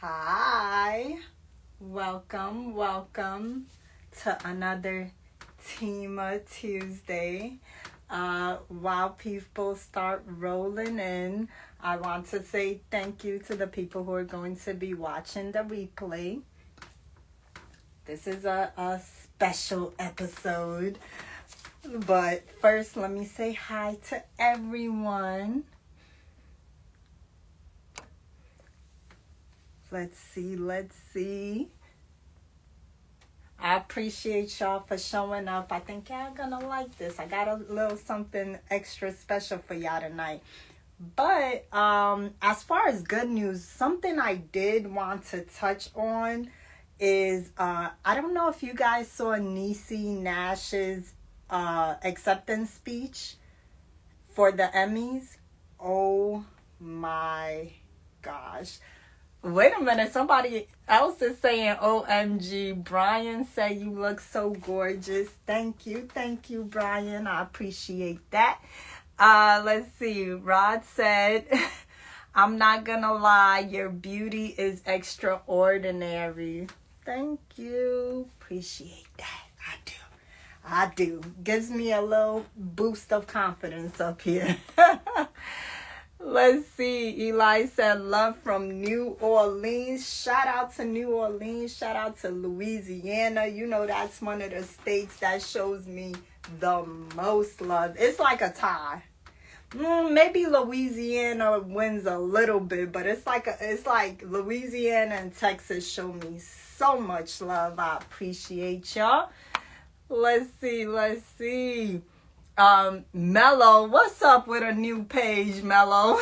Hi, welcome to another Tema Tuesday. While people start rolling in, I want to say thank you to the people who are going to be watching the replay. This is a special episode, but first let me say hi to everyone. Let's see. I appreciate y'all for showing up. I think y'all gonna like this. I got a little something extra special for y'all tonight. But as far as good news, something I did want to touch on is I don't know if you guys saw Niecy Nash's acceptance speech for the Emmys. Oh my gosh. Wait a minute, somebody else is saying OMG. Brian said you look so gorgeous. Thank you, Brian. I appreciate that. Let's see. Rod said, I'm not gonna lie, your beauty is extraordinary. Thank you. Appreciate that. I do. Gives me a little boost of confidence up here. Let's see. Eli said, love from New Orleans. Shout out to New Orleans. Shout out to Louisiana. You know, that's one of the states that shows me the most love. It's like a tie. Maybe Louisiana wins a little bit, but it's like Louisiana and Texas show me so much love. I appreciate y'all. Let's see. Mello, what's up with a new page, Mello?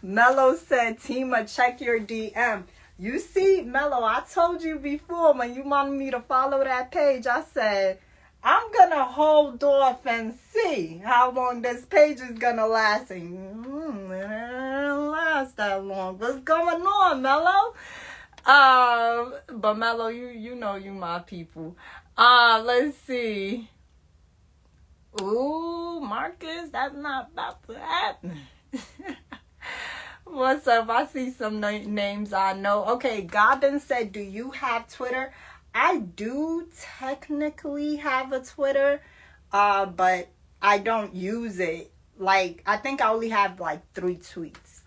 Mello said, Tima, check your DM. You see, Mello, I told you before when you wanted me to follow that page, I said, I'm going to hold off and see how long this page is going to last. And it didn't last that long. What's going on, Mello? But Mello, you know you my people. Let's see. Ooh, Marcus, that's not about to happen. What's up? I see some names I know. Okay, Gobbin said, do you have Twitter? I do technically have a Twitter, but I don't use it. Like, I think I only have like 3 tweets.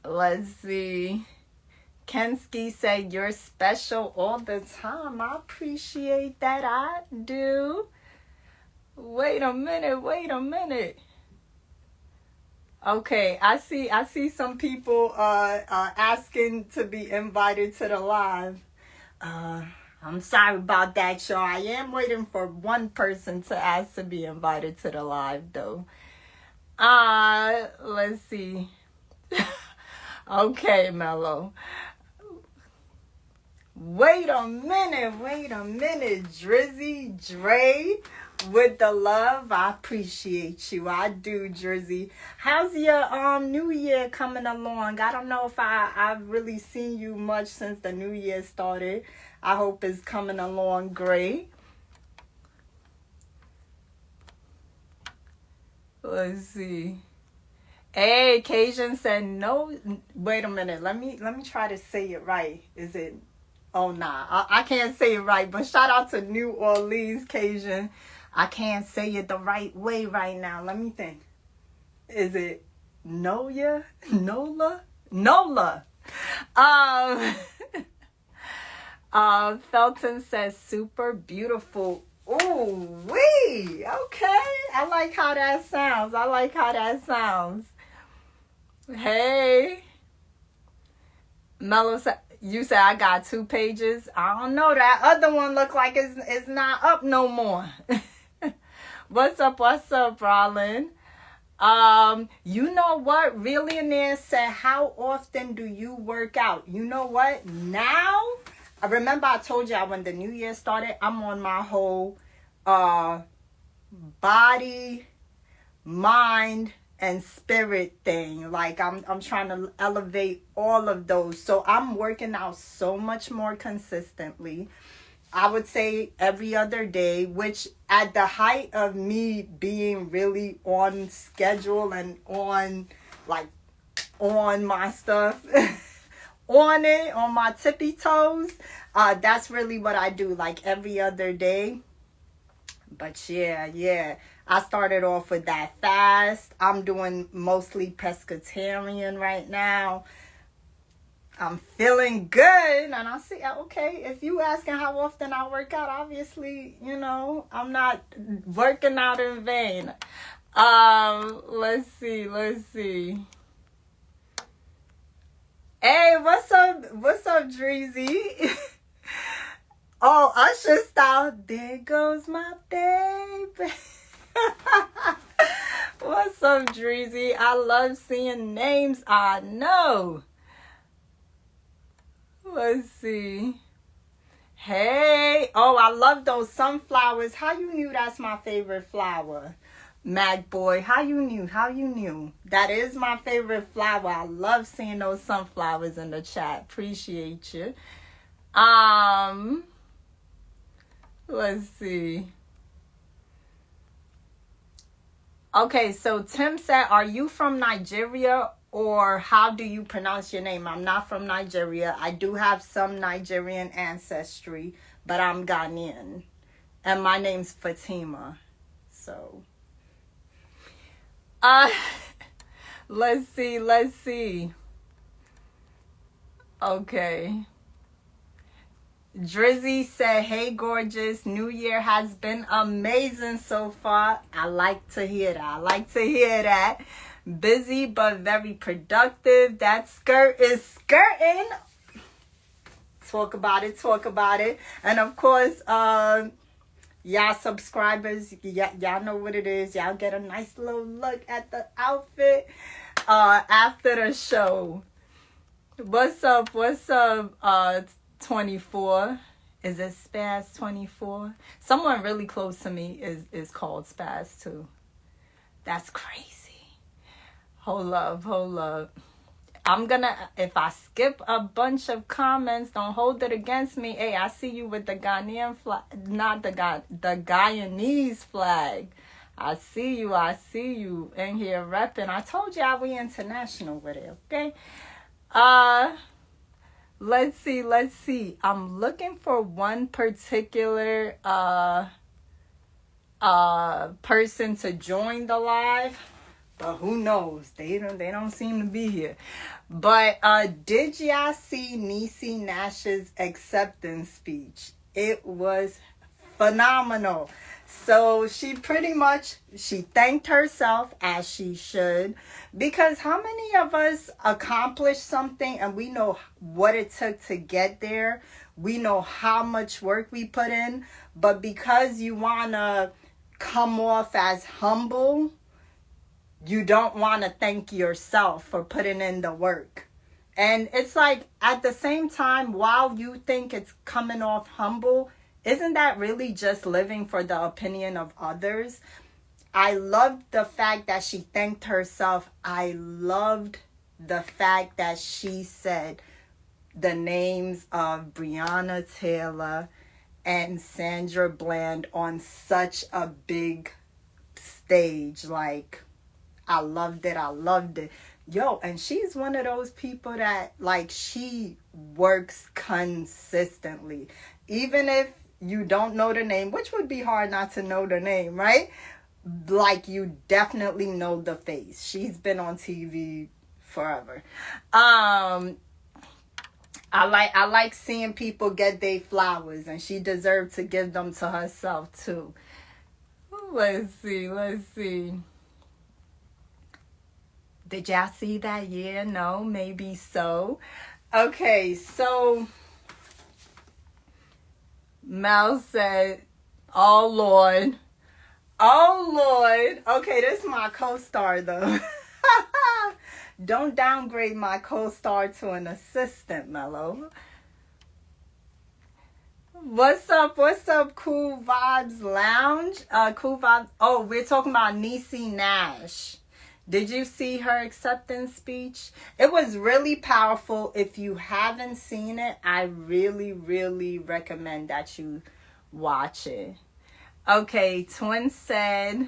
Let's see. Kensky said, you're special all the time. I appreciate that. I do. Wait a minute. Okay, I see some people asking to be invited to the live. I'm sorry about that, y'all. I am waiting for one person to ask to be invited to the live, though. Let's see. Okay, Mello. Wait a minute, Drizzy Dre with the love. I appreciate you. I do, Drizzy. How's your new year coming along? I don't know if I've really seen you much since the new year started. I hope it's coming along great. Let's see. Hey, Cajun said no. Wait a minute. Let me try to say it right. Is it? Oh, nah. I can't say it right, but shout out to New Orleans, Cajun. I can't say it the right way right now. Let me think. Is it Nola? Felton says super beautiful. Ooh, wee. Okay. I like how that sounds. Hey. Mello said, you said I got 2 pages. I don't know. That other one look like it's not up no more. What's up, Rollin? You know what? Realionaire said, how often do you work out? You know what? Now, I remember I told y'all when the new year started, I'm on my whole body, mind, and spirit thing. Like I'm trying to elevate all of those. So I'm working out so much more consistently. I would say every other day, which at the height of me being really on schedule and on like on my stuff. On it, on my tippy toes. That's really what I do, like every other day. But yeah. I started off with that fast. I'm doing mostly pescatarian right now. I'm feeling good. And I see, okay, if you asking how often I work out, obviously, I'm not working out in vain. Let's see. Hey, what's up, Dreezy? Oh, Usher style. There goes my baby. What's up, Dreezy? I love seeing names I know. Let's see. Hey. Oh, I love those sunflowers. How you knew that's my favorite flower? Mac Boy, how you knew? That is my favorite flower. I love seeing those sunflowers in the chat. Appreciate you. Let's see. Okay, so Tim said, are you from Nigeria, or how do you pronounce your name? I'm not from Nigeria. I do have some Nigerian ancestry, but I'm Ghanaian. And my name's Fatima. So let's see. Okay. Drizzy said, hey, gorgeous. New Year has been amazing so far. I like to hear that. Busy but very productive. That skirt is skirting. Talk about it. And of course, y'all subscribers, y'all know what it is. Y'all get a nice little look at the outfit after the show. What's up, 24? Is it Spaz 24? Someone really close to me is called Spaz too. That's crazy. Hold up. I'm gonna, if I skip a bunch of comments, don't hold it against me. Hey, I see you with the Ghanaian flag, not the Guyanese flag. I see you in here repping. I told y'all we international with it, okay? Let's see. I'm looking for one particular person to join the live. But who knows? They don't seem to be here. But did y'all see Niecy Nash's acceptance speech? It was phenomenal. So she thanked herself, as she should, because how many of us accomplished something and we know what it took to get there? We know how much work we put in, but because you want to come off as humble, you don't want to thank yourself for putting in the work. And it's like, at the same time, while you think it's coming off humble, isn't that really just living for the opinion of others? I loved the fact that she thanked herself. I loved the fact that she said the names of Breonna Taylor and Sandra Bland on such a big stage. Like, I loved it. Yo, and she's one of those people that, like, she works consistently. Even if you don't know the name, which would be hard not to know the name, right? Like, you definitely know the face. She's been on TV forever. I like seeing people get their flowers, and she deserved to give them to herself too. Let's see. Did y'all see that? Yeah, no, maybe so. Okay, so Mel said, oh Lord. Okay, this is my co-star though. Don't downgrade my co-star to an assistant, Mello. What's up, Cool Vibes Lounge? Cool Vibes. Oh, we're talking about Niecy Nash. Did you see her acceptance speech? It was really powerful. If you haven't seen it, I really, really recommend that you watch it. Okay, Twin said,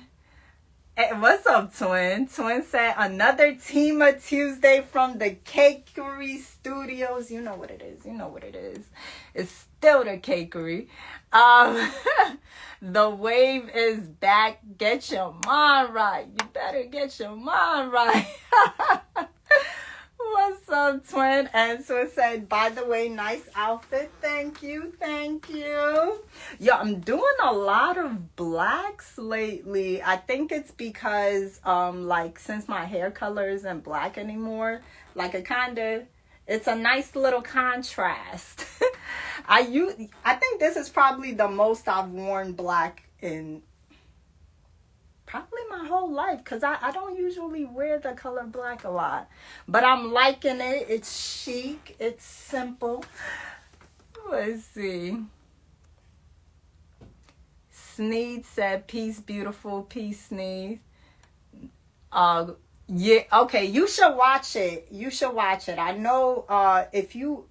Hey, what's up, Twin? Twin said another Teamer Tuesday from the Cakery Studios. You know what it is. You know what it is. It's still the Cakery. Um, the wave is back. Get your mind right. You better get your mind right. What's up, Twin? And so it said, by the way, nice outfit. Thank you. Thank you. Yo, I'm doing a lot of blacks lately. I think it's because, like, since my hair color isn't black anymore, like, it's a nice little contrast. I think this is probably the most I've worn black in probably my whole life, because I don't usually wear the color black a lot, but I'm liking it. It's chic, it's simple. Let's see. Sneed said, peace, beautiful. Peace, Sneed. Yeah, okay, you should watch it. You should watch it. I know if you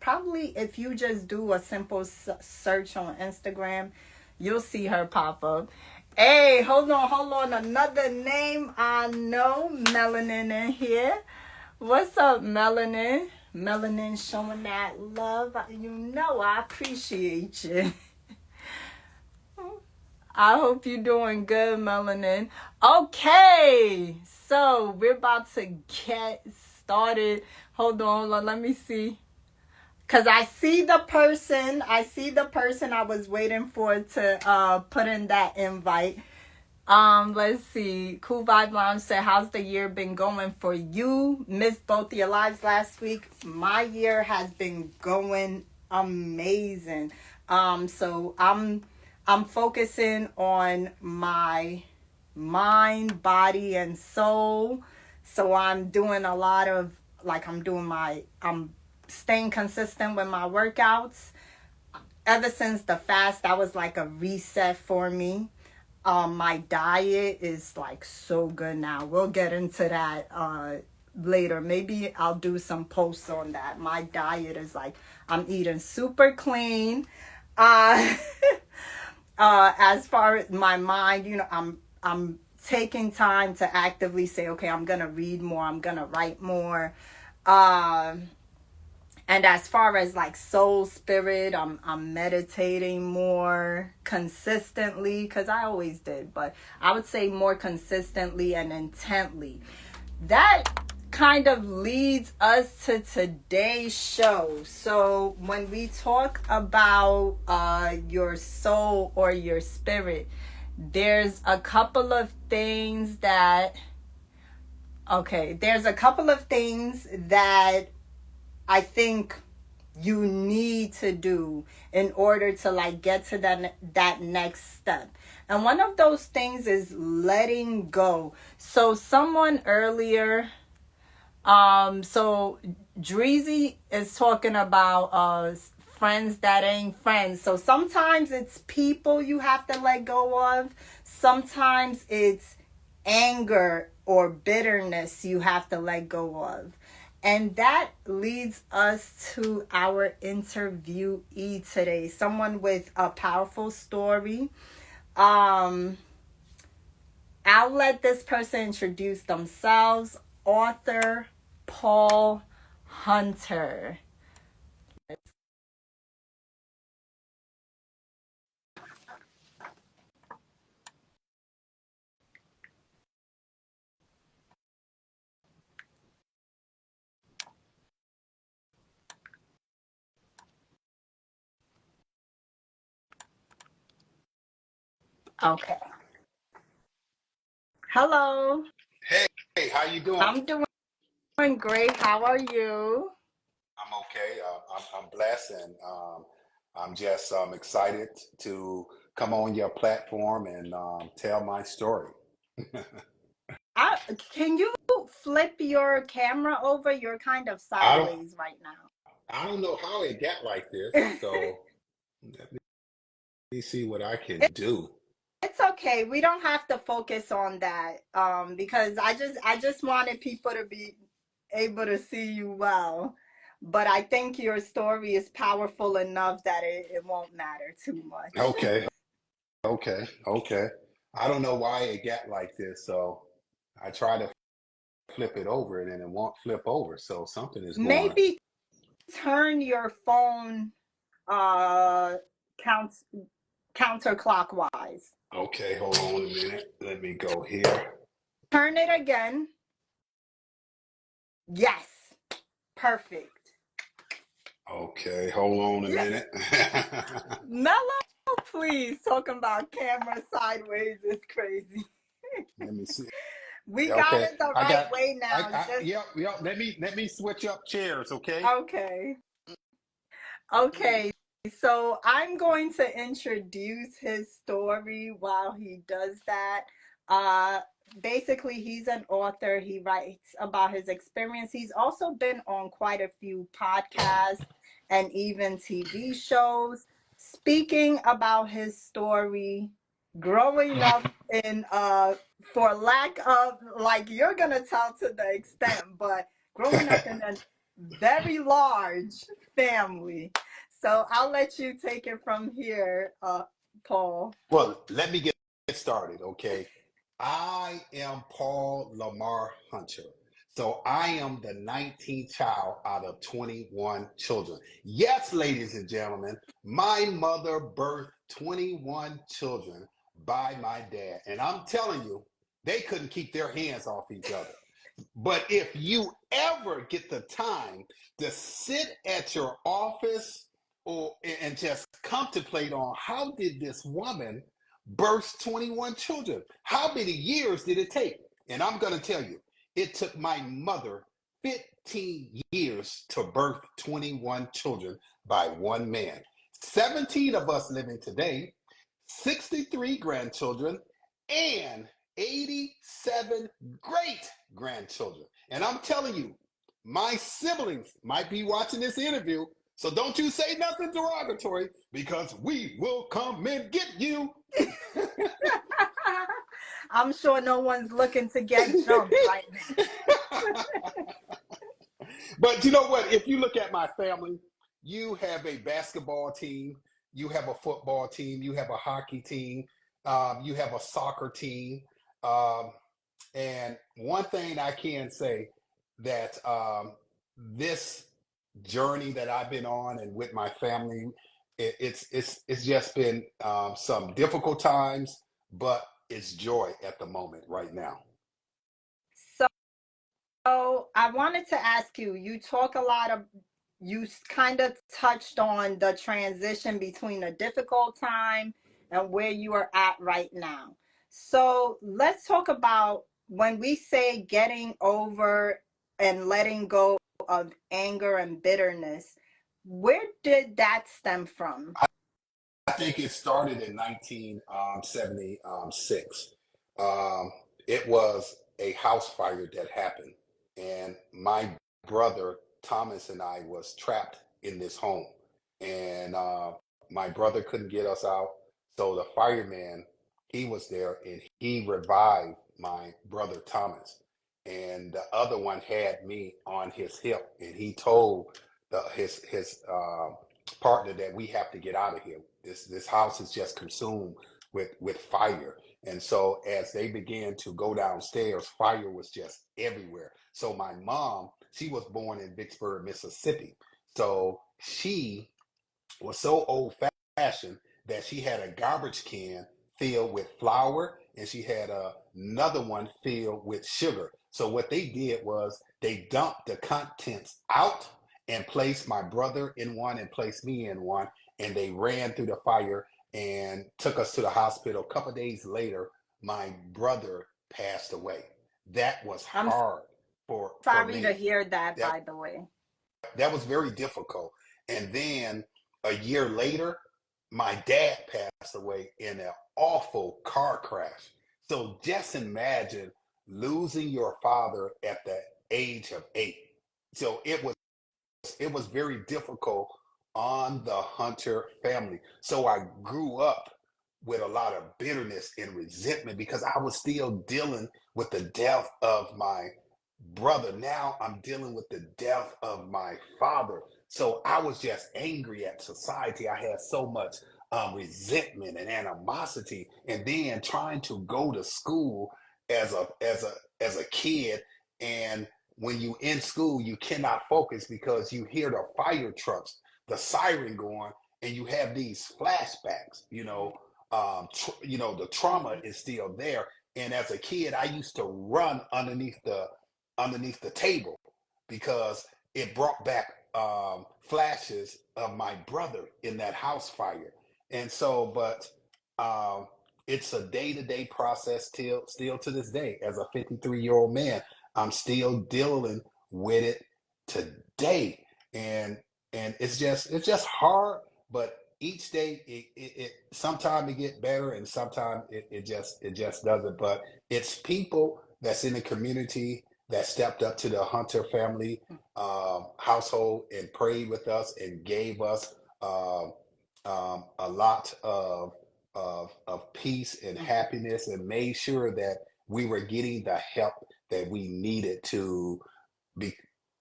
just do a simple search on Instagram, you'll see her pop up. Hey, hold on. Another name I know, Melanin in here. What's up, Melanin? Melanin showing that love. You know I appreciate you. I hope you're doing good, Melanin. Okay, so we're about to get started. Hold on, let me see. Because I see the person I was waiting for to put in that invite. Let's see. Cool Vibe Lounge said, how's the year been going for you? Missed both your lives last week. My year has been going amazing. So I'm focusing on my mind, body, and soul. So I'm doing a lot of, like, I'm staying consistent with my workouts. Ever since the fast, that was like a reset for me. My diet is like so good now. We'll get into that later. Maybe I'll do some posts on that. My diet is like, I'm eating super clean. As far as my mind, I'm taking time to actively say, okay, I'm gonna read more, I'm gonna write more. And as far as like soul, spirit, I'm meditating more consistently, because I always did, but I would say more consistently and intently. That kind of leads us to today's show. So when we talk about your soul or your spirit, there's a couple of things that I think you need to do in order to like get to that next step. And one of those things is letting go. So someone earlier, so Dreezy is talking about friends that ain't friends. So sometimes it's people you have to let go of. Sometimes it's anger or bitterness you have to let go of. And that leads us to our interviewee today. Someone with a powerful story. I'll let this person introduce themselves. Author Paul Hunter. Okay. Hello. Hey, how you doing? I'm doing great. How are you? I'm okay. I'm blessed, and I'm just excited to come on your platform and tell my story. Can you flip your camera over? You're kind of I don't, sideways right I don't know how it got like this, now. so let me see what I can do. It's okay. We don't have to focus on that. Because I just wanted people to be able to see you well. But I think your story is powerful enough that it won't matter too much. Okay, okay. I don't know why it got like this, so. I try to flip it over and then it won't flip over. So something is going. Maybe turn your phone uh counts counterclockwise. Okay, hold on a minute. Let me go here. Turn it again. Yes. Perfect. Okay, hold on a Yeah. minute. Mellow, please. Talking about camera sideways is crazy. Let me see. We got Okay, it the I right got. way now. Just Yep, yep. Let me switch up chairs. Okay. okay. Okay, so I'm going to introduce his story while he does that. Uh, Basically, he's an author. He writes about his experience. He's also been on quite a few podcasts and even TV shows, speaking about his story growing up in for lack of, like, you're gonna tell to the extent, but growing up in a very large family. So I'll let you take it from here, Paul. Well, let me get started, okay? I am Paul Lamar Hunter. So I am the 19th child out of 21 children. Yes, ladies and gentlemen, my mother birthed 21 children by my dad. And I'm telling you, they couldn't keep their hands off each other. But if you ever get the time to sit at your office or and just contemplate on how did this woman birth 21 children? How many years did it take? And I'm going to tell you, it took my mother 15 years to birth 21 children by one man. 17 of us living today, 63 grandchildren, and 87 great grandchildren. And I'm telling you, my siblings might be watching this interview, so don't you say nothing derogatory because we will come and get you. I'm sure no one's looking to get jumped right now. But you know what? If you look at my family, you have a basketball team, you have a football team, you have a hockey team, you have a soccer team. Um, And one thing I can say that this journey that I've been on and with my family, it's just been some difficult times, but it's joy at the moment right now. So I wanted to ask you, you talk a lot of, you kind of touched on the transition between a difficult time and where you are at right now. So let's talk about when we say getting over and letting go of anger and bitterness, where did that stem from? I think it started in 1976. Um, it was a house fire that happened, and my brother Thomas and I was trapped in this home, and my brother couldn't get us out, so the fireman he was there and he revived my brother Thomas, and the other one had me on his hip, and he told his partner that we have to get out of here. This house is just consumed with fire. And so as they began to go downstairs, fire was just everywhere. So my mom, she was born in Vicksburg, Mississippi. So she was so old fashioned that she had a garbage can filled with flour and she had another one filled with sugar. So what they did was they dumped the contents out and placed my brother in one and placed me in one, and they ran through the fire and took us to the hospital. A couple of days later, my brother passed away. That was I'm hard for sorry to me. hear that, That by the way. that was very difficult. And then a year later, my dad passed away in an awful car crash. So just imagine losing your father at the age of 8. So it was very difficult on the Hunter family. So I grew up with a lot of bitterness and resentment because I was still dealing with the death of my brother. Now I'm dealing with the death of my father. So I was just angry at society. I had so much resentment and animosity. And then trying to go to school as a kid, and when you in school you cannot focus because you hear the fire trucks, the siren going, and you have these flashbacks. The trauma is still there. And as a kid, I used to run underneath the table because it brought back flashes of my brother in that house fire. And so, but um, it's a day-to-day process still to this day. As a 53-year-old man, I'm still dealing with it today. And it's just hard, but each day it sometimes it get better and sometimes it just doesn't. But it's people that's in the community that stepped up to the Hunter family household and prayed with us and gave us um, a lot of peace and happiness, and made sure that we were getting the help that we needed be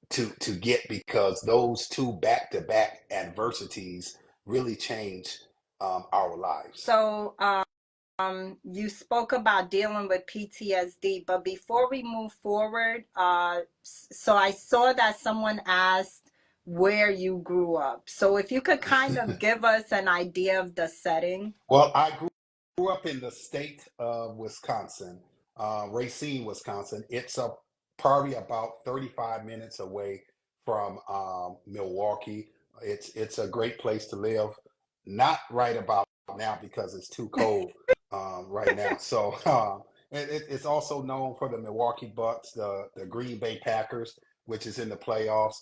to get, because those two back-to-back adversities really changed our lives. So, you spoke about dealing with PTSD, but before we move forward, so I saw that someone asked where you grew up. So if you could kind of give us an idea of the setting. Well, I grew up in the state of Wisconsin, Racine, Wisconsin. It's probably about 35 minutes away from Milwaukee. It's a great place to live. Not right about now because it's too cold right now. So it's also known for the Milwaukee Bucks, the Green Bay Packers, which is in the playoffs.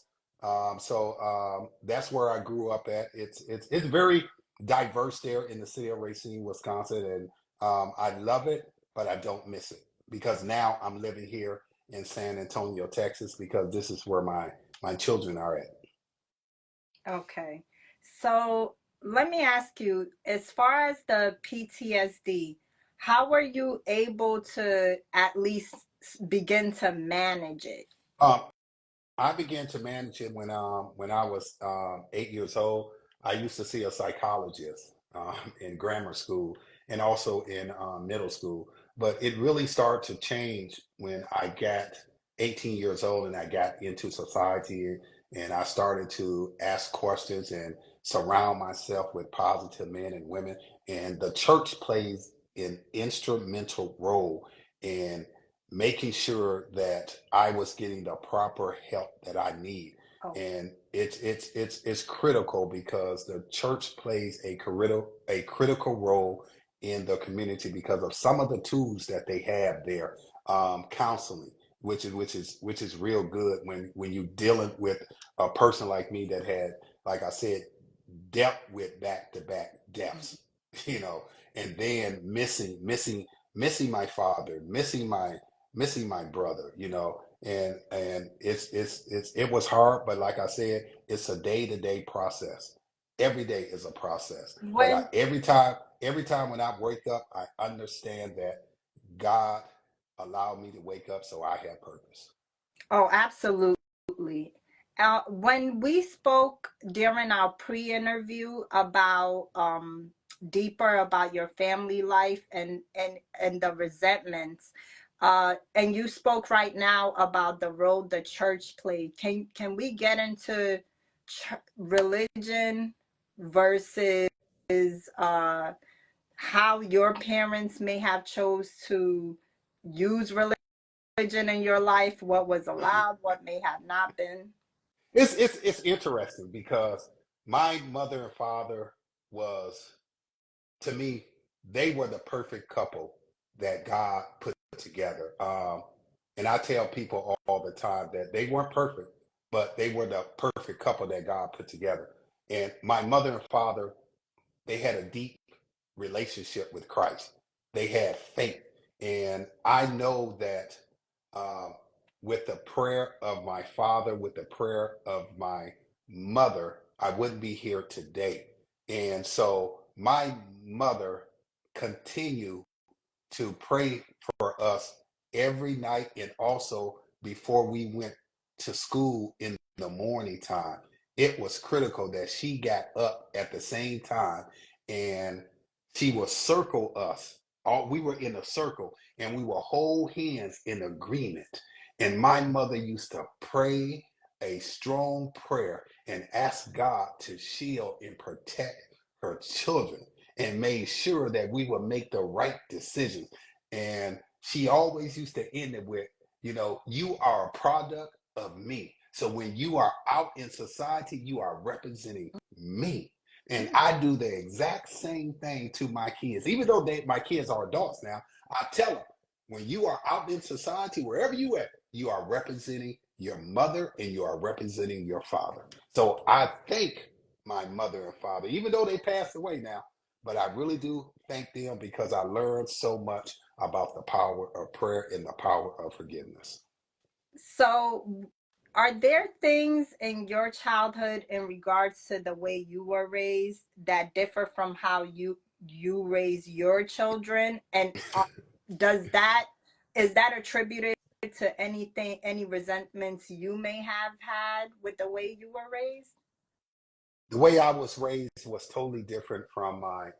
So that's where I grew up at. It's very diverse there in the city of Racine, Wisconsin, and I love it, but I don't miss it because now I'm living here in San Antonio, Texas, because this is where my children are at. Okay. So let me ask you, as far as the PTSD, how were you able to at least begin to manage it? Um, I began to manage it when I was 8 years old. I used to see a psychologist in grammar school and also in middle school. But it really started to change when I got 18 years old and I got into society, and I started to ask questions and surround myself with positive men and women. And the church plays an instrumental role in making sure that I was getting the proper help that I need. Oh, And it's critical because the church plays a critical role in the community because of some of the tools that they have there. Counseling, which is real good when you dealing with a person like me that had, like I said, dealt with back-to-back deaths, you know, and then missing my father, missing my brother, and it was hard, but like I said, it's a day-to-day process. Every day is a process, but when every time when I wake up, I understand that God allowed me to wake up, so I have purpose. Oh, absolutely. When we spoke during our pre-interview about deeper about your family life and the resentments, and you spoke right now about the role the church played. Can we get into religion versus uh, how your parents may have chose to use religion in your life, what was allowed, what may have not been? It's interesting because my mother and father was, to me, they were the perfect couple that God put together. And I tell people all the time that they weren't perfect, but they were the perfect couple that God put together. And my mother and father, they had a deep relationship with Christ. They had faith. And I know that um, with the prayer of my father, with the prayer of my mother, I wouldn't be here today. And so my mother continued to pray for us every night, and also before we went to school in the morning time. It was critical that she got up at the same time, and she would circle us all we were in a circle and we were hold hands in agreement. And my mother used to pray a strong prayer and ask God to shield and protect her children and made sure that we would make the right decisions. And she always used to end it with, you are a product of me. So when you are out in society, you are representing me. And I do the exact same thing to my kids. Even though my kids are adults now, I tell them, when you are out in society, wherever you at, you are representing your mother and you are representing your father. So I thank my mother and father, even though they passed away now, but I really do thank them because I learned so much about the power of prayer and the power of forgiveness. So, are there things in your childhood in regards to the way you were raised that differ from how you raise your children? And does that is that attributed to anything, any resentments you may have had with the way you were raised? The way I was raised was totally different from my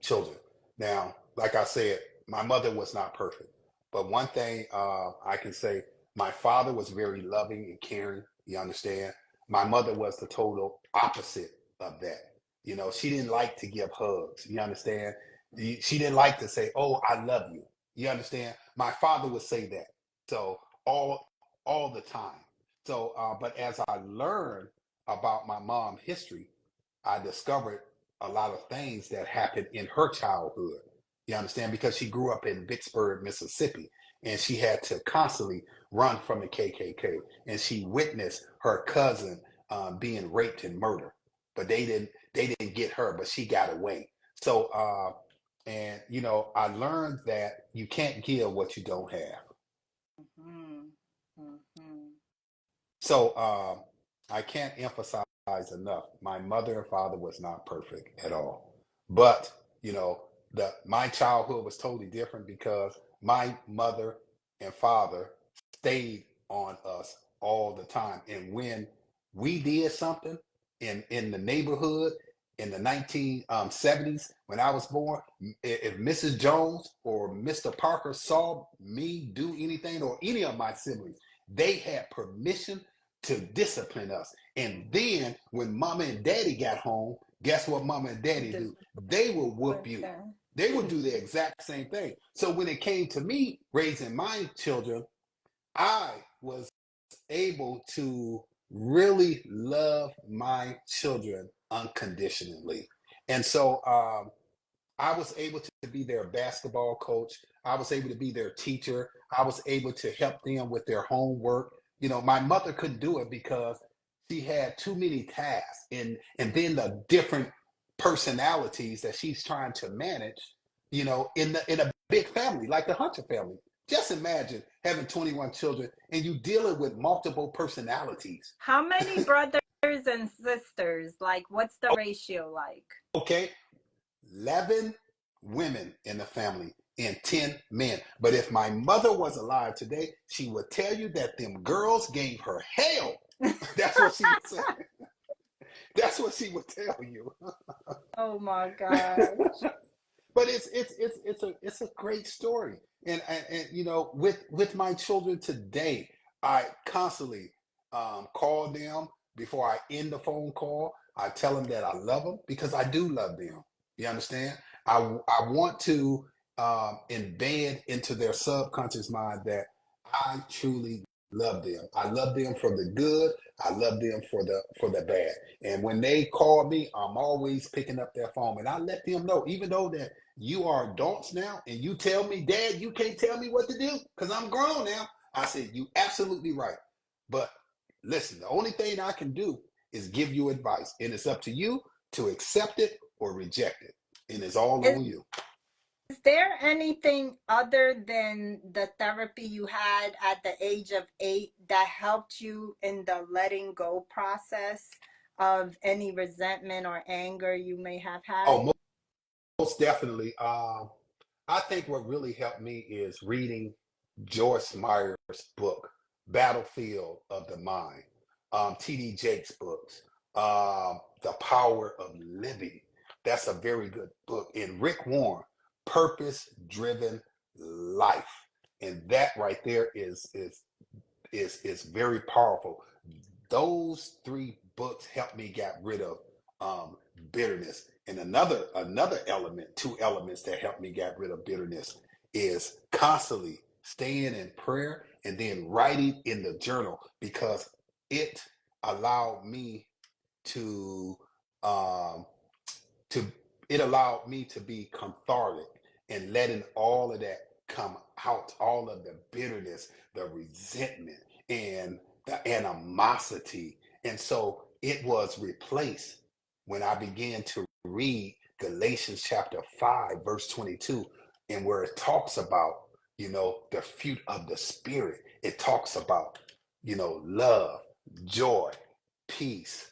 children. Now, like I said, my mother was not perfect, but one thing I can say, my father was very loving and caring. You understand? My mother was the total opposite of that. She didn't like to give hugs. You understand? She didn't like to say, "Oh, I love you." You understand? My father would say that. So all the time. So, but as I learned about my mom's history, I discovered a lot of things that happened in her childhood. You understand? Because she grew up in Vicksburg, Mississippi, and she had to constantly run from the KKK, and she witnessed her cousin being raped and murdered, but they didn't get her, but she got away. So, and I learned that you can't give what you don't have. Hmm. Hmm. So I can't emphasize enough. My mother and father was not perfect at all, but my childhood was totally different because my mother and father stayed on us all the time. And when we did something in the neighborhood in the 1970s when I was born, if Mrs. Jones or Mr. Parker saw me do anything or any of my siblings, they had permission to discipline us. And then when mama and daddy got home, guess what mama and daddy This do? They will whoop was you. that. They will do the exact same thing. So when it came to me raising my children, I was able to really love my children unconditionally. And so I was able to be their basketball coach. I was able to be their teacher. I was able to help them with their homework. My mother couldn't do it because she had too many tasks and then the different personalities that she's trying to manage, in a big family like the Hunter family. Just imagine having 21 children and you dealing with multiple personalities. How many brothers and sisters? Like, what's the ratio like? Okay, 11 women in the family and 10 men. But if my mother was alive today, she would tell you that them girls gave her hell. That's what she would say. That's what she would tell you. Oh my gosh. But it's a great story. And with my children today, I constantly call them before I end the phone call. I tell them that I love them because I do love them. You understand? I want to embed into their subconscious mind that I truly love them. I love them for the good. I love them for the bad. And when they call me, I'm always picking up their phone, and I let them know, even though that you are adults now, and you tell me, Dad, you can't tell me what to do because I'm grown now. I said, you absolutely right. But listen, the only thing I can do is give you advice, and it's up to you to accept it or reject it, and it's all Is on you. there anything other than the therapy you had at the age of 8 that helped you in the letting go process of any resentment or anger you may have had? Oh, most definitely. I think what really helped me is reading Joyce Meyer's book, Battlefield of the Mind, T.D. Jakes' books, The Power of Living. That's a very good book. And Rick Warren. purpose-driven life. And that right there is very powerful. Those three books helped me get rid of bitterness. And another element, two elements that helped me get rid of bitterness is constantly staying in prayer and then writing in the journal, because it allowed me to um, to it allowed me to be cathartic and letting all of that come out, all of the bitterness, the resentment, and the animosity. And so it was replaced when I began to read Galatians chapter 5, verse 22, and where it talks about, the fruit of the spirit. It talks about, love, joy, peace,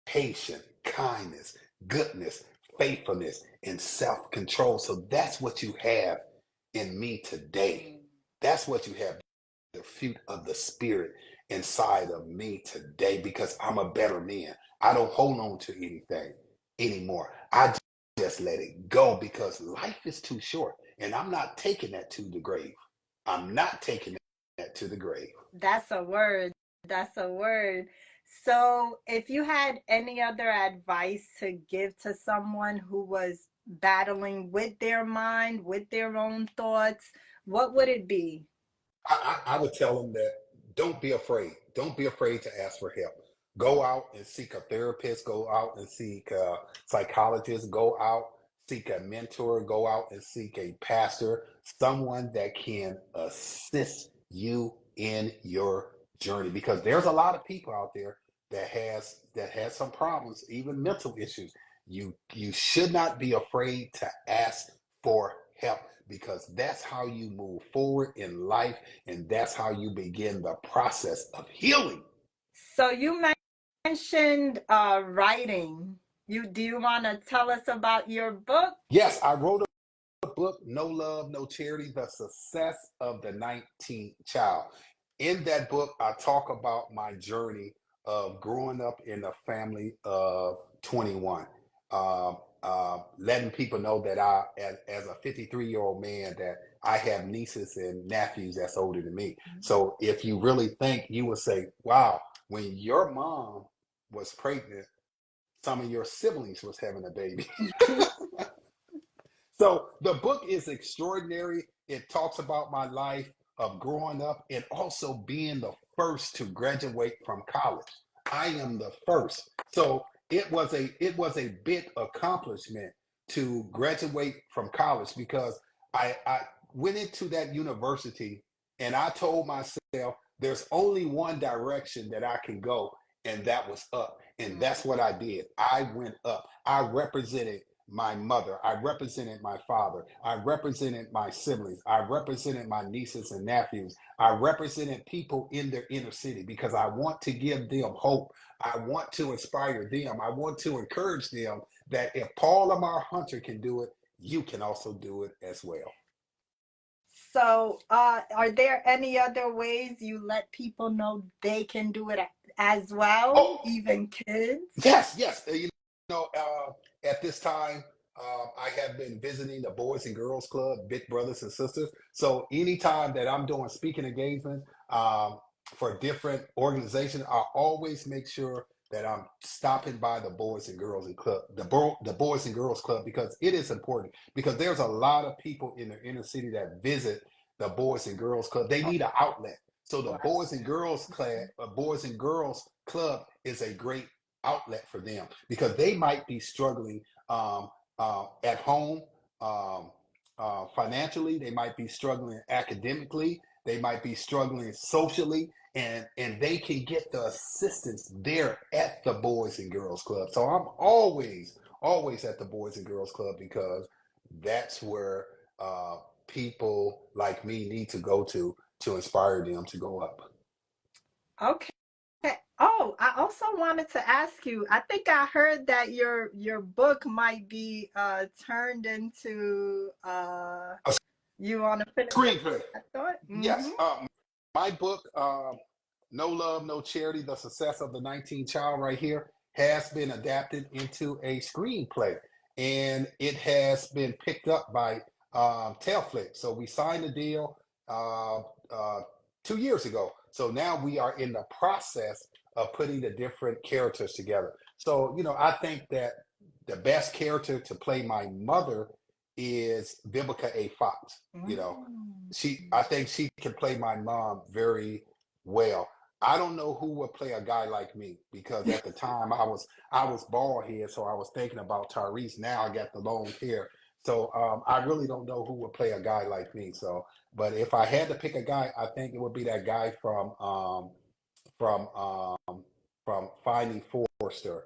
patience, kindness, goodness, faithfulness, and self control. So that's what you have in me today. That's what you have, the fruit of the Spirit inside of me today, because I'm a better man. I don't hold on to anything anymore. I just let it go, because life is too short, and I'm not taking that to the grave. I'm not taking that to the grave. That's a word. That's a word. So, if you had any other advice to give to someone who was battling with their mind, with their own thoughts, what would it be? I would tell them that don't be afraid. Don't be afraid to ask for help. Go out and seek a therapist. Go out and seek a psychologist. Go out, seek a mentor. Go out and seek a pastor, someone that can assist you in your journey. Because there's a lot of people out there that has some problems, even mental issues. You should not be afraid to ask for help, because that's how you move forward in life, and that's how you begin the process of healing. So, you mentioned writing. Do you want to tell us about your book? Yes, I wrote a book, No Love, No Charity, The Success of the 19th Child. In that book, I talk about my journey of growing up in a family of 21. Letting people know that as a 53-year-old man, that I have nieces and nephews that's older than me. So if you really think, you would say, wow, when your mom was pregnant, some of your siblings was having a baby. So the book is extraordinary. It talks about my life of growing up and also being the first to graduate from college. I am the first. So it was a big accomplishment to graduate from college, because I went into that university and I told myself there's only one direction that I can go, and that was up. And that's what I did. I went up. I represented my mother. I represented my father. I represented my siblings. I represented my nieces and nephews. I represented people in their inner city, because I want to give them hope. I want to inspire them. I want to encourage them that if Paul Lamar Hunter can do it, you can also do it as well. So, are there any other ways you let people know they can do it as well, Oh, even kids? yes, yes. At this time, I have been visiting the Boys and Girls Club, Big Brothers and Sisters. So anytime that I'm doing speaking engagements for different organizations, I always make sure that I'm stopping by the Boys and Girls and Club, the Boys and Girls Club, because it is important. Because there's a lot of people in the inner city that visit the Boys and Girls Club. They need an outlet. So the Boys and Girls Club is a great outlet for them, because they might be struggling at home, um, financially. They might be struggling academically. They might be struggling socially, and they can get the assistance there at the Boys and Girls Club. So I'm always at the Boys and Girls Club, because that's where people like me need to go to inspire them to go up. Okay. Oh, I also wanted to ask you. I think I heard that your book might be turned into A you want to finish screenplay. that thought? Yes, my book, No Love, No Charity, The Success of the 19th Child, right here, has been adapted into a screenplay. And it has been picked up by tail flick. So we signed the deal uh, 2 years ago. So now we are in the process of putting the different characters together. So, I think that the best character to play my mother is Vivica A. Fox. Mm. I think she can play my mom very well. I don't know who would play a guy like me because at the time I was bald head, so I was thinking about Tyrese. Now I got the long hair, so I really don't know who would play a guy like me. So, but if I had to pick a guy, I think it would be that guy from from Finding Forrester.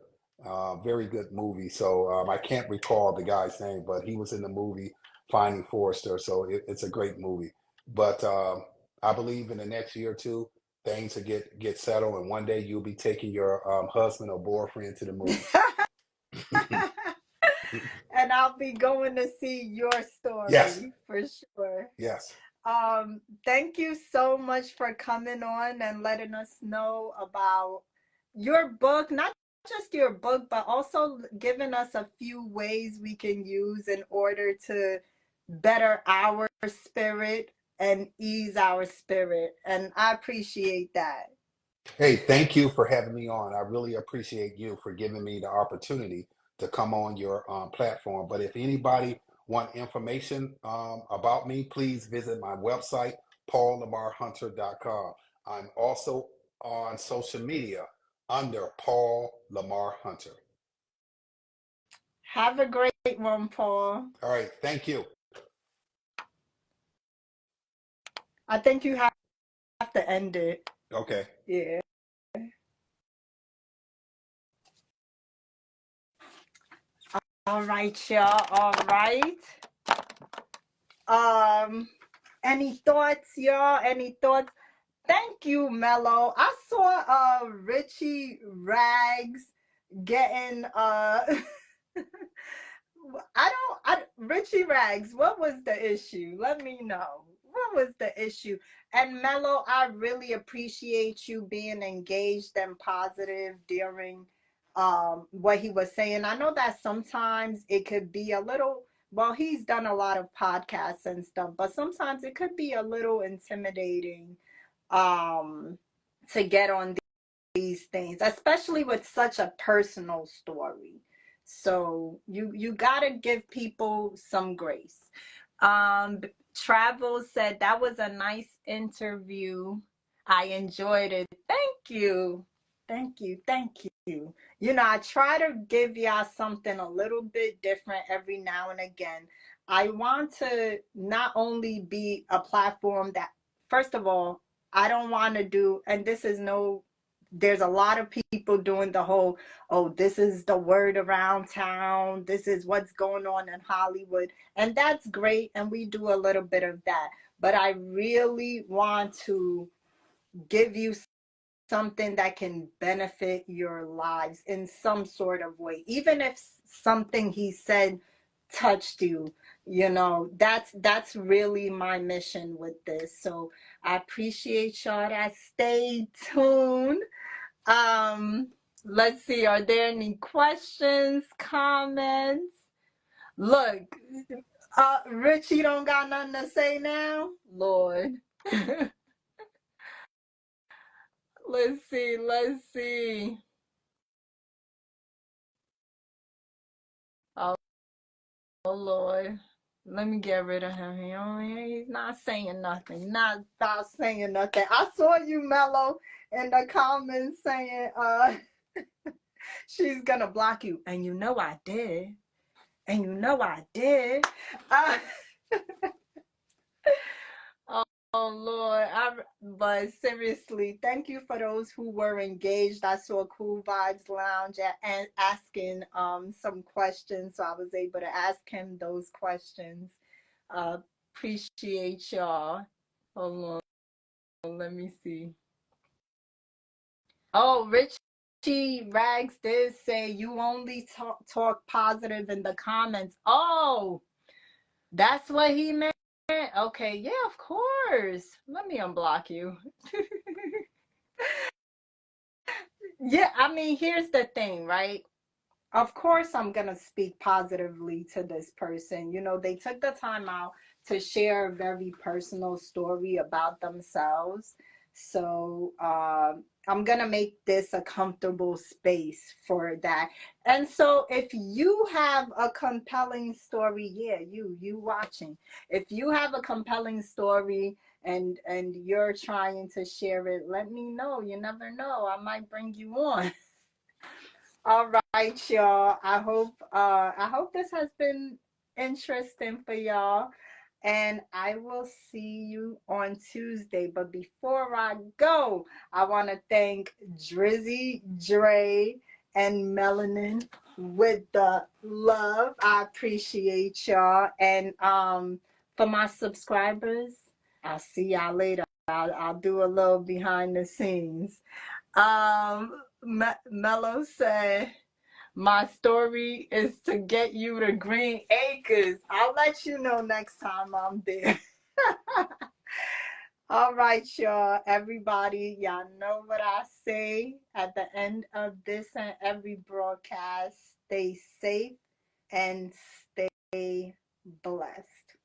Very good movie. So I can't recall the guy's name, but he was in the movie Finding Forrester. So it's a great movie. But I believe in the next year or two, things will get settled, and one day you'll be taking your husband or boyfriend to the movies. And I'll be going to see your Yes, story for sure. yes. Thank you so much for coming on and letting us know about your book, not just your book, but also giving us a few ways we can use in order to better our spirit and ease our spirit. And I appreciate that. Hey, thank you for having me on. I really appreciate you for giving me the opportunity to come on your platform. But if anybody want information about me, please visit my website, paullamarhunter.com. I'm also on social media under Paul Lamar Hunter. Have a great one, Paul. All right, thank you. I think you have to end it. Okay. Yeah. All right, y'all. All right. Um, any thoughts, y'all? Any thoughts? Thank you, Mello. I saw Richie Rags getting Richie Rags, what was the issue? Let me know. What was the issue? And Mello, I really appreciate you being engaged and positive during what he was saying. I know that sometimes it could be a little, well, he's done a lot of podcasts and stuff, but sometimes it could be a little intimidating um to get on these things, especially with such a personal story. So you gotta give people some grace. Um, Travel said that was a nice interview. I enjoyed it. Thank you. Thank you. Thank you. I try to give y'all something a little bit different every now and again. I want to not only be a platform that, first of all, I don't want to do, and this is no, there's a lot of people doing the whole, oh, this is the word around town, this is what's going on in Hollywood, and that's great, and we do a little bit of that, but I really want to give you something that can benefit your lives in some sort of way, even if something he said touched you. That's really my mission with this. So I appreciate y'all that stay tuned. um, let's see, are there any questions, comments? Look, Richie don't got nothing to say now? Lord. Let's see, let's see. Oh, Lord. Let me get rid of him. He's not saying nothing. Not about saying nothing. I saw you, Mello, in the comments saying she's gonna block you. And you know I did. And you know I did. Uh, oh Lord, but seriously, thank you for those who were engaged. I saw Cool Vibes Lounge and asking some questions, so I was able to ask him those questions. Uh, Appreciate y'all. Hold on, let me see. Oh, Richie Rags did say you only talk positive in the comments. Oh, that's what he meant. Okay, yeah, of course. Let me unblock you. Yeah, I mean, here's the thing, right? of course I'm going to speak positively to this person. You know, they took the time out to share a very personal story about themselves. So I'm going to make this a comfortable space for that. And so if you have a compelling story, yeah, you watching, if you have a compelling story and you're trying to share it, let me know. You never know, I might bring you on. All right, y'all. I hope this has been interesting for y'all. And I will see you on Tuesday. But before I go, I want to thank Drizzy, Dre, and Melanin with the love. I appreciate y'all. And for my subscribers, I'll see y'all later. I'll do a little behind the scenes. Mello said, my story is to get you to Green Acres. I'll let you know next time I'm there. All right, y'all. Everybody, y'all know what I say at the end of this and every broadcast. Stay safe and stay blessed.